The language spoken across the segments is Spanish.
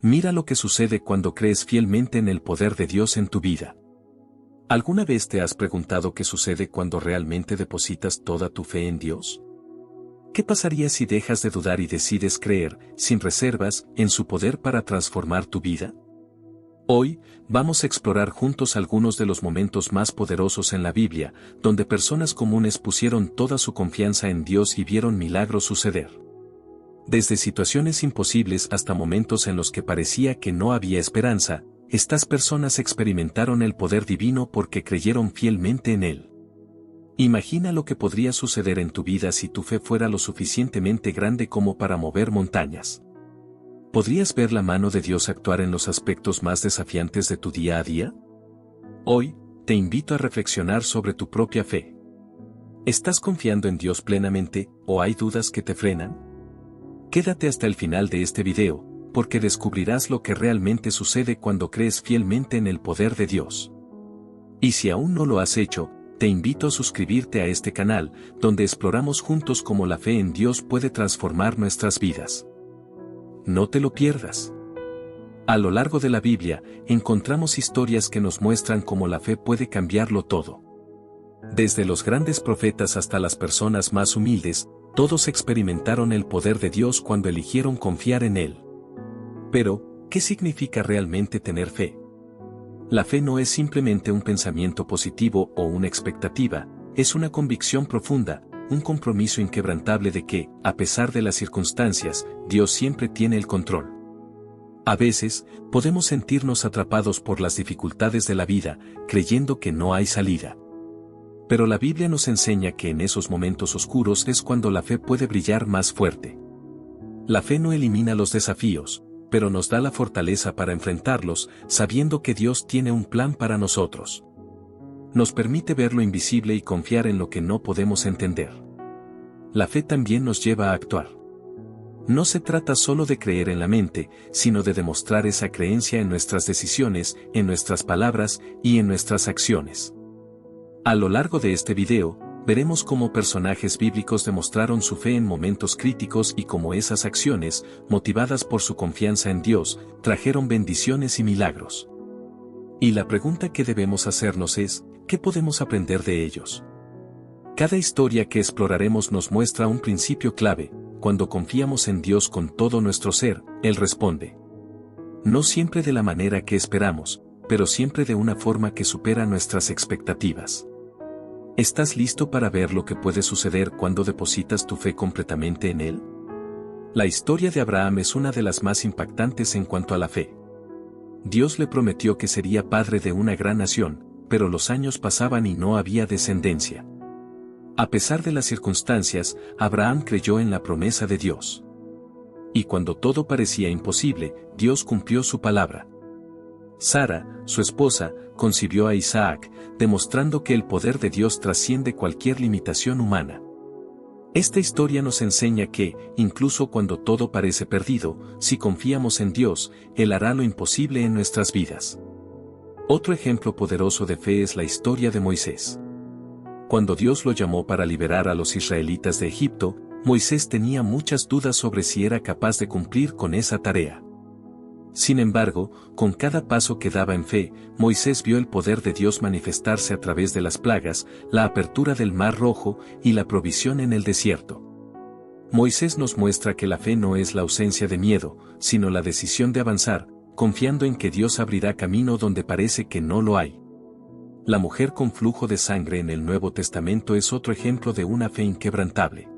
Mira lo que sucede cuando crees fielmente en el poder de Dios en tu vida. ¿Alguna vez te has preguntado qué sucede cuando realmente depositas toda tu fe en Dios? ¿Qué pasaría si dejas de dudar y decides creer, sin reservas, en su poder para transformar tu vida? Hoy, vamos a explorar juntos algunos de los momentos más poderosos en la Biblia, donde personas comunes pusieron toda su confianza en Dios y vieron milagros suceder. Desde situaciones imposibles hasta momentos en los que parecía que no había esperanza, estas personas experimentaron el poder divino porque creyeron fielmente en Él. Imagina lo que podría suceder en tu vida si tu fe fuera lo suficientemente grande como para mover montañas. ¿Podrías ver la mano de Dios actuar en los aspectos más desafiantes de tu día a día? Hoy, te invito a reflexionar sobre tu propia fe. ¿Estás confiando en Dios plenamente, o hay dudas que te frenan? Quédate hasta el final de este video, porque descubrirás lo que realmente sucede cuando crees fielmente en el poder de Dios. Y si aún no lo has hecho, te invito a suscribirte a este canal, donde exploramos juntos cómo la fe en Dios puede transformar nuestras vidas. No te lo pierdas. A lo largo de la Biblia, encontramos historias que nos muestran cómo la fe puede cambiarlo todo. Desde los grandes profetas hasta las personas más humildes, todos experimentaron el poder de Dios cuando eligieron confiar en Él. Pero, ¿qué significa realmente tener fe? La fe no es simplemente un pensamiento positivo o una expectativa, es una convicción profunda, un compromiso inquebrantable de que, a pesar de las circunstancias, Dios siempre tiene el control. A veces, podemos sentirnos atrapados por las dificultades de la vida, creyendo que no hay salida. Pero la Biblia nos enseña que en esos momentos oscuros es cuando la fe puede brillar más fuerte. La fe no elimina los desafíos, pero nos da la fortaleza para enfrentarlos, sabiendo que Dios tiene un plan para nosotros. Nos permite ver lo invisible y confiar en lo que no podemos entender. La fe también nos lleva a actuar. No se trata solo de creer en la mente, sino de demostrar esa creencia en nuestras decisiones, en nuestras palabras y en nuestras acciones. A lo largo de este video, veremos cómo personajes bíblicos demostraron su fe en momentos críticos y cómo esas acciones, motivadas por su confianza en Dios, trajeron bendiciones y milagros. Y la pregunta que debemos hacernos es, ¿qué podemos aprender de ellos? Cada historia que exploraremos nos muestra un principio clave: cuando confiamos en Dios con todo nuestro ser, Él responde. No siempre de la manera que esperamos, pero siempre de una forma que supera nuestras expectativas. ¿Estás listo para ver lo que puede suceder cuando depositas tu fe completamente en Él? La historia de Abraham es una de las más impactantes en cuanto a la fe. Dios le prometió que sería padre de una gran nación, pero los años pasaban y no había descendencia. A pesar de las circunstancias, Abraham creyó en la promesa de Dios. Y cuando todo parecía imposible, Dios cumplió su palabra. Sara, su esposa, concibió a Isaac, demostrando que el poder de Dios trasciende cualquier limitación humana. Esta historia nos enseña que, incluso cuando todo parece perdido, si confiamos en Dios, Él hará lo imposible en nuestras vidas. Otro ejemplo poderoso de fe es la historia de Moisés. Cuando Dios lo llamó para liberar a los israelitas de Egipto, Moisés tenía muchas dudas sobre si era capaz de cumplir con esa tarea. Sin embargo, con cada paso que daba en fe, Moisés vio el poder de Dios manifestarse a través de las plagas, la apertura del Mar Rojo y la provisión en el desierto. Moisés nos muestra que la fe no es la ausencia de miedo, sino la decisión de avanzar, confiando en que Dios abrirá camino donde parece que no lo hay. La mujer con flujo de sangre en el Nuevo Testamento es otro ejemplo de una fe inquebrantable.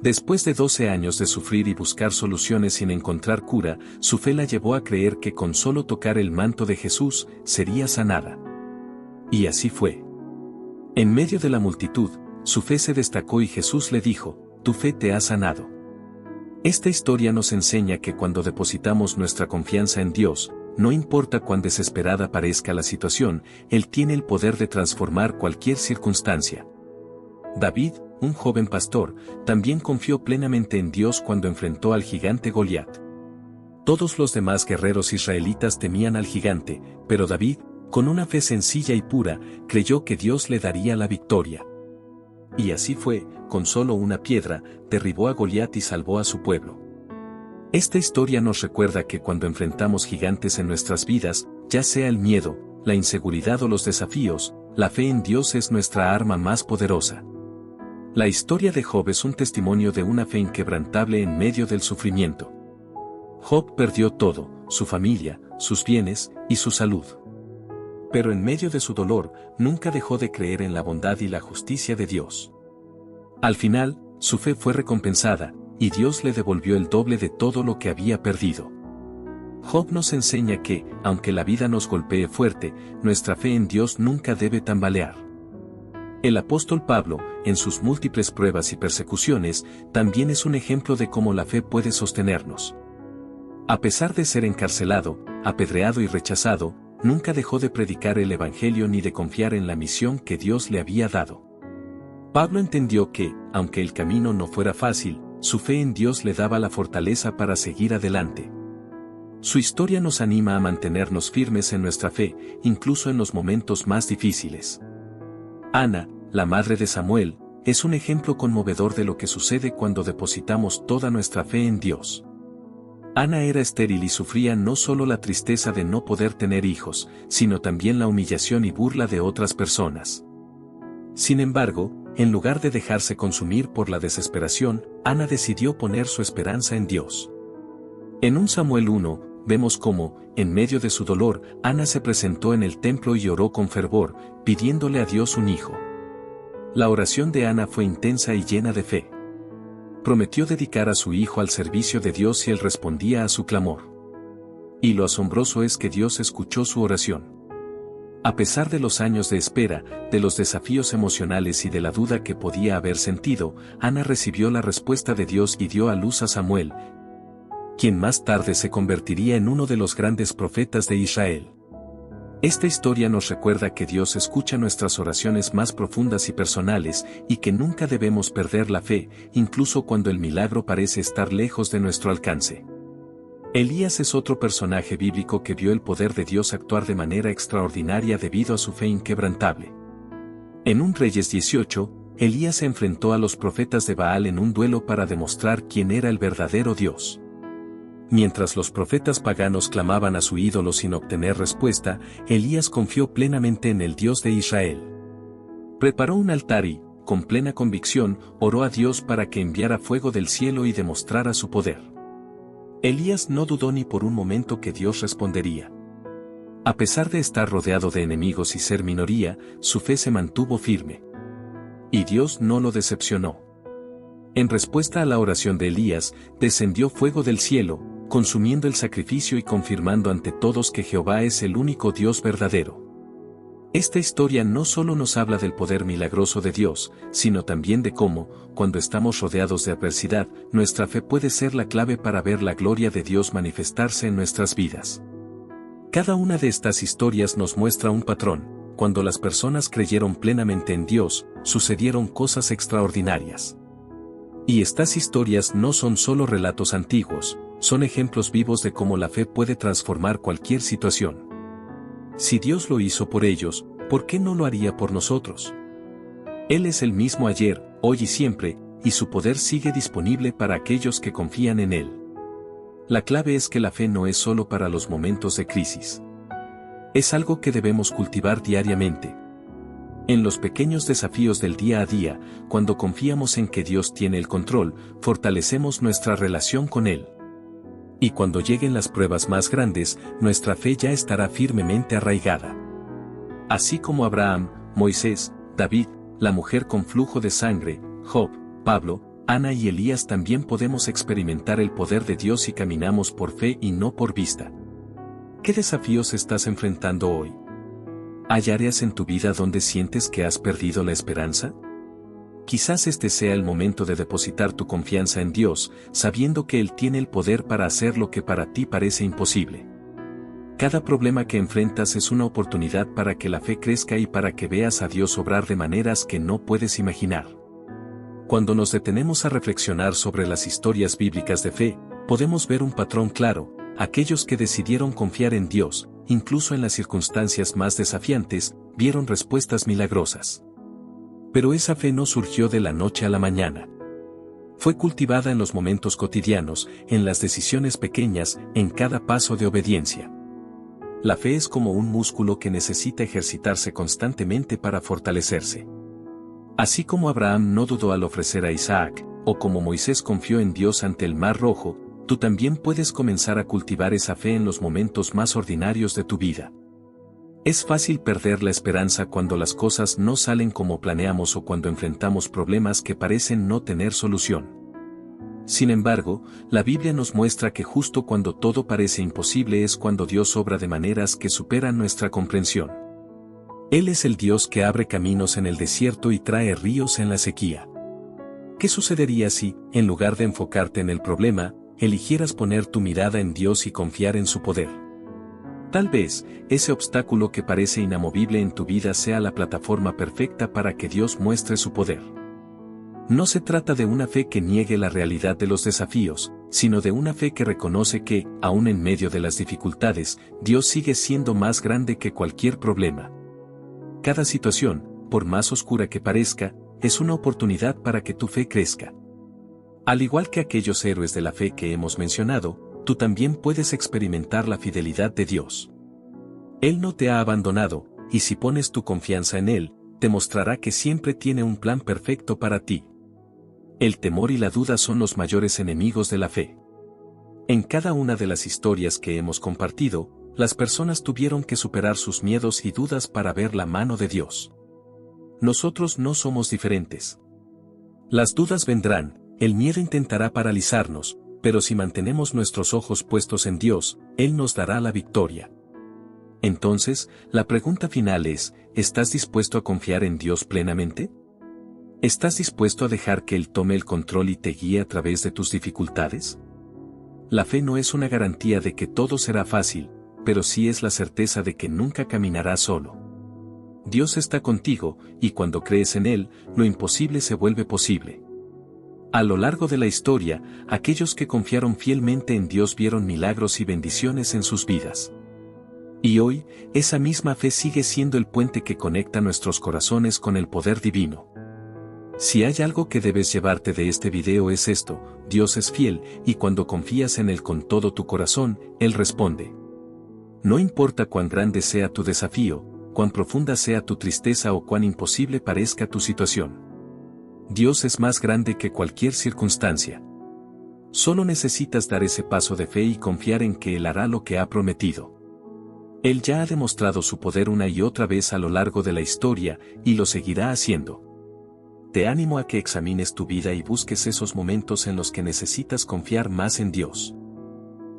Después de 12 años de sufrir y buscar soluciones sin encontrar cura, su fe la llevó a creer que con solo tocar el manto de Jesús, sería sanada. Y así fue. En medio de la multitud, su fe se destacó y Jesús le dijo: «Tu fe te ha sanado». Esta historia nos enseña que cuando depositamos nuestra confianza en Dios, no importa cuán desesperada parezca la situación, Él tiene el poder de transformar cualquier circunstancia. David, un joven pastor, también confió plenamente en Dios cuando enfrentó al gigante Goliat. Todos los demás guerreros israelitas temían al gigante, pero David, con una fe sencilla y pura, creyó que Dios le daría la victoria. Y así fue, con solo una piedra, derribó a Goliat y salvó a su pueblo. Esta historia nos recuerda que cuando enfrentamos gigantes en nuestras vidas, ya sea el miedo, la inseguridad o los desafíos, la fe en Dios es nuestra arma más poderosa. La historia de Job es un testimonio de una fe inquebrantable en medio del sufrimiento. Job perdió todo, su familia, sus bienes y su salud. Pero en medio de su dolor, nunca dejó de creer en la bondad y la justicia de Dios. Al final, su fe fue recompensada, y Dios le devolvió el doble de todo lo que había perdido. Job nos enseña que, aunque la vida nos golpee fuerte, nuestra fe en Dios nunca debe tambalear. El apóstol Pablo, en sus múltiples pruebas y persecuciones, también es un ejemplo de cómo la fe puede sostenernos. A pesar de ser encarcelado, apedreado y rechazado, nunca dejó de predicar el Evangelio ni de confiar en la misión que Dios le había dado. Pablo entendió que, aunque el camino no fuera fácil, su fe en Dios le daba la fortaleza para seguir adelante. Su historia nos anima a mantenernos firmes en nuestra fe, incluso en los momentos más difíciles. Ana, la madre de Samuel, es un ejemplo conmovedor de lo que sucede cuando depositamos toda nuestra fe en Dios. Ana era estéril y sufría no solo la tristeza de no poder tener hijos, sino también la humillación y burla de otras personas. Sin embargo, en lugar de dejarse consumir por la desesperación, Ana decidió poner su esperanza en Dios. En 1 Samuel 1, vemos cómo, en medio de su dolor, Ana se presentó en el templo y oró con fervor, pidiéndole a Dios un hijo. La oración de Ana fue intensa y llena de fe. Prometió dedicar a su hijo al servicio de Dios si él respondía a su clamor. Y lo asombroso es que Dios escuchó su oración. A pesar de los años de espera, de los desafíos emocionales y de la duda que podía haber sentido, Ana recibió la respuesta de Dios y dio a luz a Samuel, quien más tarde se convertiría en uno de los grandes profetas de Israel. Esta historia nos recuerda que Dios escucha nuestras oraciones más profundas y personales, y que nunca debemos perder la fe, incluso cuando el milagro parece estar lejos de nuestro alcance. Elías es otro personaje bíblico que vio el poder de Dios actuar de manera extraordinaria debido a su fe inquebrantable. En 1 Reyes 18, Elías se enfrentó a los profetas de Baal en un duelo para demostrar quién era el verdadero Dios. Mientras los profetas paganos clamaban a su ídolo sin obtener respuesta, Elías confió plenamente en el Dios de Israel. Preparó un altar y, con plena convicción, oró a Dios para que enviara fuego del cielo y demostrara su poder. Elías no dudó ni por un momento que Dios respondería. A pesar de estar rodeado de enemigos y ser minoría, su fe se mantuvo firme. Y Dios no lo decepcionó. En respuesta a la oración de Elías, descendió fuego del cielo, consumiendo el sacrificio y confirmando ante todos que Jehová es el único Dios verdadero. Esta historia no solo nos habla del poder milagroso de Dios, sino también de cómo, cuando estamos rodeados de adversidad, nuestra fe puede ser la clave para ver la gloria de Dios manifestarse en nuestras vidas. Cada una de estas historias nos muestra un patrón: cuando las personas creyeron plenamente en Dios, sucedieron cosas extraordinarias. Y estas historias no son solo relatos antiguos, son ejemplos vivos de cómo la fe puede transformar cualquier situación. Si Dios lo hizo por ellos, ¿por qué no lo haría por nosotros? Él es el mismo ayer, hoy y siempre, y su poder sigue disponible para aquellos que confían en Él. La clave es que la fe no es solo para los momentos de crisis. Es algo que debemos cultivar diariamente. En los pequeños desafíos del día a día, cuando confiamos en que Dios tiene el control, fortalecemos nuestra relación con Él. Y cuando lleguen las pruebas más grandes, nuestra fe ya estará firmemente arraigada. Así como Abraham, Moisés, David, la mujer con flujo de sangre, Job, Pablo, Ana y Elías, también podemos experimentar el poder de Dios si caminamos por fe y no por vista. ¿Qué desafíos estás enfrentando hoy? ¿Hay áreas en tu vida donde sientes que has perdido la esperanza? Quizás este sea el momento de depositar tu confianza en Dios, sabiendo que Él tiene el poder para hacer lo que para ti parece imposible. Cada problema que enfrentas es una oportunidad para que la fe crezca y para que veas a Dios obrar de maneras que no puedes imaginar. Cuando nos detenemos a reflexionar sobre las historias bíblicas de fe, podemos ver un patrón claro: aquellos que decidieron confiar en Dios, incluso en las circunstancias más desafiantes, vieron respuestas milagrosas. Pero esa fe no surgió de la noche a la mañana. Fue cultivada en los momentos cotidianos, en las decisiones pequeñas, en cada paso de obediencia. La fe es como un músculo que necesita ejercitarse constantemente para fortalecerse. Así como Abraham no dudó al ofrecer a Isaac, o como Moisés confió en Dios ante el Mar Rojo, tú también puedes comenzar a cultivar esa fe en los momentos más ordinarios de tu vida. Es fácil perder la esperanza cuando las cosas no salen como planeamos o cuando enfrentamos problemas que parecen no tener solución. Sin embargo, la Biblia nos muestra que justo cuando todo parece imposible es cuando Dios obra de maneras que superan nuestra comprensión. Él es el Dios que abre caminos en el desierto y trae ríos en la sequía. ¿Qué sucedería si, en lugar de enfocarte en el problema, eligieras poner tu mirada en Dios y confiar en su poder? Tal vez, ese obstáculo que parece inamovible en tu vida sea la plataforma perfecta para que Dios muestre su poder. No se trata de una fe que niegue la realidad de los desafíos, sino de una fe que reconoce que, aun en medio de las dificultades, Dios sigue siendo más grande que cualquier problema. Cada situación, por más oscura que parezca, es una oportunidad para que tu fe crezca. Al igual que aquellos héroes de la fe que hemos mencionado, tú también puedes experimentar la fidelidad de Dios. Él no te ha abandonado, y si pones tu confianza en Él, te mostrará que siempre tiene un plan perfecto para ti. El temor y la duda son los mayores enemigos de la fe. En cada una de las historias que hemos compartido, las personas tuvieron que superar sus miedos y dudas para ver la mano de Dios. Nosotros no somos diferentes. Las dudas vendrán, el miedo intentará paralizarnos, pero si mantenemos nuestros ojos puestos en Dios, Él nos dará la victoria. Entonces, la pregunta final es, ¿estás dispuesto a confiar en Dios plenamente? ¿Estás dispuesto a dejar que Él tome el control y te guíe a través de tus dificultades? La fe no es una garantía de que todo será fácil, pero sí es la certeza de que nunca caminarás solo. Dios está contigo, y cuando crees en Él, lo imposible se vuelve posible. A lo largo de la historia, aquellos que confiaron fielmente en Dios vieron milagros y bendiciones en sus vidas. Y hoy, esa misma fe sigue siendo el puente que conecta nuestros corazones con el poder divino. Si hay algo que debes llevarte de este video es esto: Dios es fiel, y cuando confías en Él con todo tu corazón, Él responde. No importa cuán grande sea tu desafío, cuán profunda sea tu tristeza o cuán imposible parezca tu situación. Dios es más grande que cualquier circunstancia. Solo necesitas dar ese paso de fe y confiar en que Él hará lo que ha prometido. Él ya ha demostrado su poder una y otra vez a lo largo de la historia, y lo seguirá haciendo. Te animo a que examines tu vida y busques esos momentos en los que necesitas confiar más en Dios.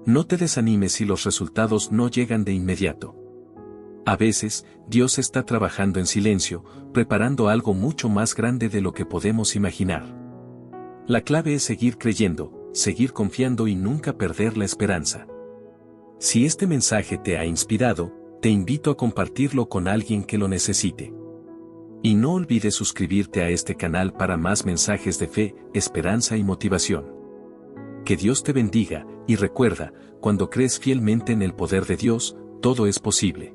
No te desanimes si los resultados no llegan de inmediato. A veces, Dios está trabajando en silencio, preparando algo mucho más grande de lo que podemos imaginar. La clave es seguir creyendo, seguir confiando y nunca perder la esperanza. Si este mensaje te ha inspirado, te invito a compartirlo con alguien que lo necesite. Y no olvides suscribirte a este canal para más mensajes de fe, esperanza y motivación. Que Dios te bendiga, y recuerda, cuando crees fielmente en el poder de Dios, todo es posible.